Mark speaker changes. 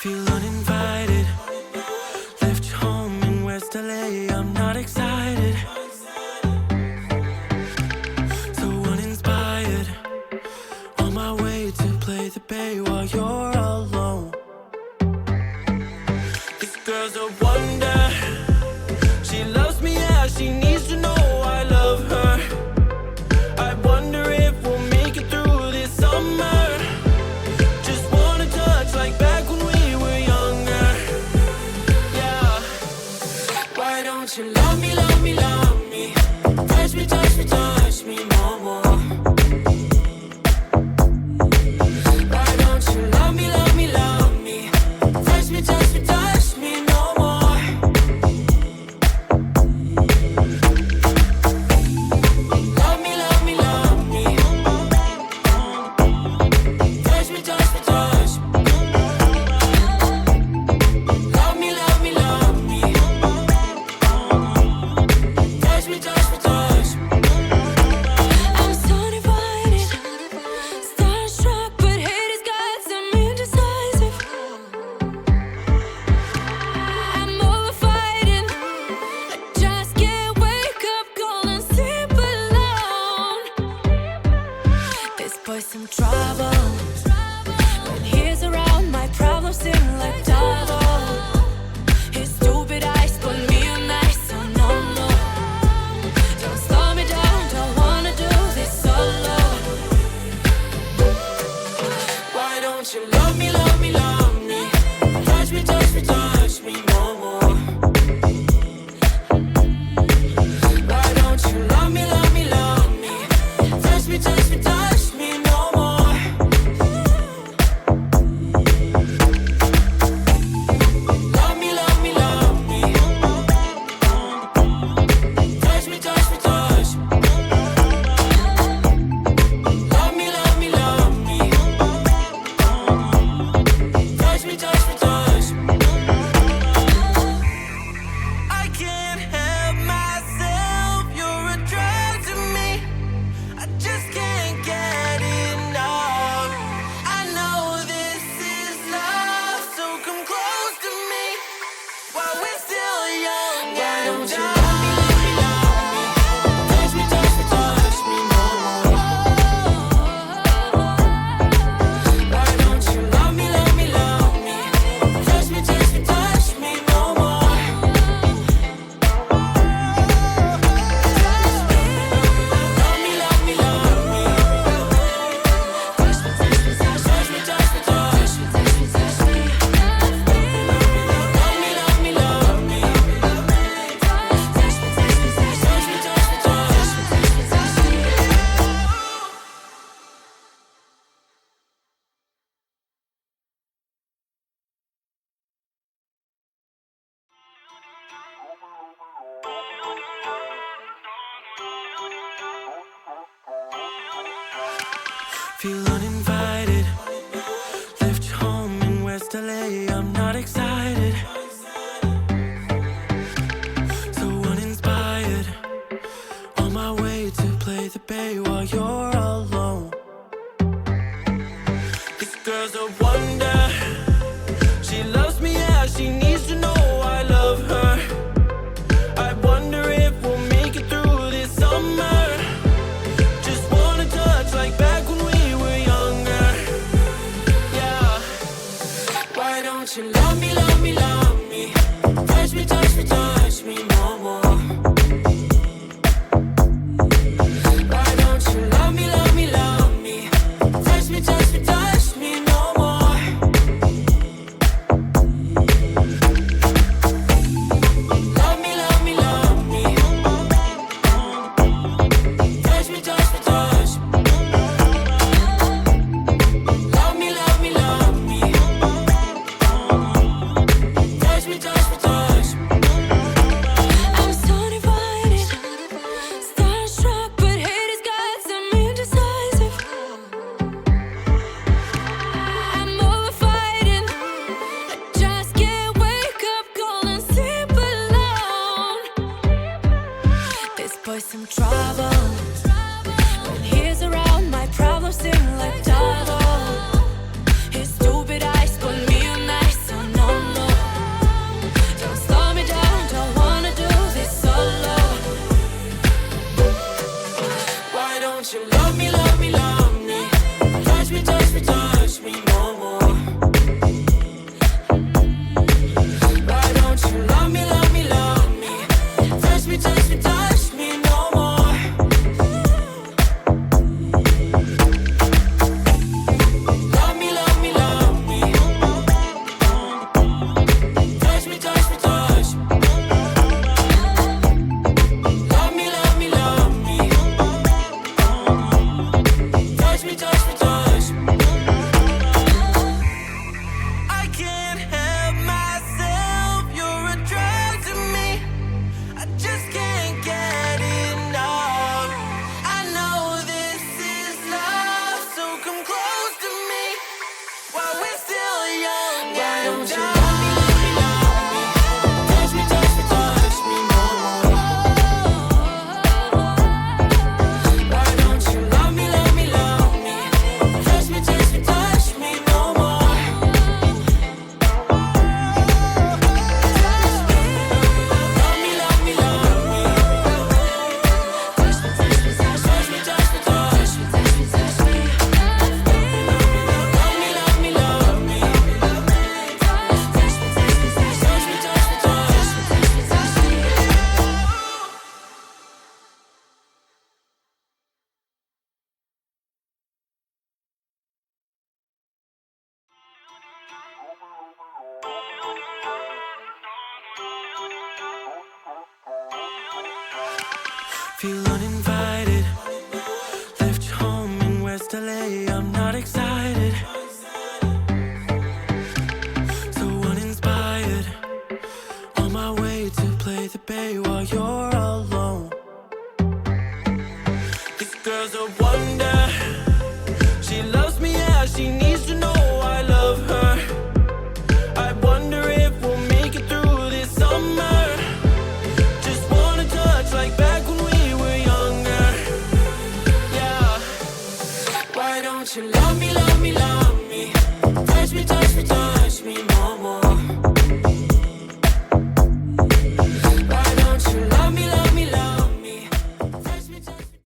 Speaker 1: Feel uninvited. Left home in West LA, I'm not excited. So uninspired. On my way to play the bay while you're alone. This girl's a wonder. She loves me, yeah, she needs to know I love her. I wonder if we'll make it through this summer. Just wanna touch like back when we were younger. Yeah. Why don't you love me, love me, love me? Touch me, touch me, touch me no more. Why don't you love me, love me, love me? Touch me, touch me, touch me no more. Love me, love me, love me. Touch me, touch me, touch me. Love me, love me, love me. Touch me, touch me, touch me. I'm so divided, starstruck, but haters got some indecisive. I'm over fighting. I just can't wake up cold and sleep alone. This boy's some trouble. When he's around, my problems seem like double. His stupid eyes put me on ice, so no, no. Don't slow me down, don't wanna do this solo. Why don't you love me, love me, love me? Touch me, touch me, touch me no more. Why don't you love me, love me, love me? Touch me, touch me, touch me no more. Love me, love me, love me. Touch me, touch me, touch me. Love me, love me, love me. Touch me, touch me, touch me. I can't help myself, you're a drug to me. I just can't get enough. I know this is love, so come close to me while we're still young. Why don't you love me, love me, love me? Touch me, touch me, touch me no more. Why don't you love me, love me, love me? Touch me, touch me, touch me no more. Love me, love me, love me. Touch me, touch me, touch me, touch me, touch me, touch me, touch me. Love me, love me, love me. Touch me, touch me, touch me, touch me, touch me, touch me, touch me, touch me. Feel uninvited. Left home in West LA, I'm not excited. So uninspired. On my way to play the bay while you're alone. This girl's a wonder. She loves me, yeah, she needs to know I love her. I wonder if we'll make it through this summer. Just wanna touch like back when we were younger. Yeah. Why don't you love me, love me, love me? Touch me, touch me, touch me no more. Why don't you love me, love me, love me? Touch me, touch me, touch me no more. Love me, love me, love me. Touch me, touch me, touch me. Love me, love me, love me. Touch me, touch me, touch me. I'm so divided, starstruck, but haters got some indecisive. I'm over fighting. I just can't wake up cold and sleep alone. This boy's some trouble. When he's around, my problems seem like double. His stupid eyes put me on ice, so don't you love me, love me, love me? Touch me, touch me, touch me no more. Why don't you love me, love me, love me? Touch me, touch me, touch me no more. Love me, love me, love me. Touch me, touch me, touch me. Love me, love me, love me. Touch me, touch me, touch me. I can't help myself, you're a drug to me. I just can't get enough. I know this is love, so come close to me while we're still young. Why don't you love me, love me, love me? Touch me, touch me, touch me no more. Why don't you love me, love me, love me? Touch me, touch me, touch me no more. Love me, love me, love me. Touch me, touch me, touch me, touch me, touch me, touch me, touch me. Love me, love me, love me. Touch me, touch me, touch me, touch me, touch me, touch me, touch me. Feel uninvited. Left home in West LA. I'm not excited. So uninspired. On my way to play the bay while you're alone. This girl's a wonder. She loves me, yeah. She needs to know I love her. I wonder if we'll make it through this summer. Just wanna touch like back when we were younger. Yeah. Why don't you love me, love me, love me? Touch me, touch me, touch me no more.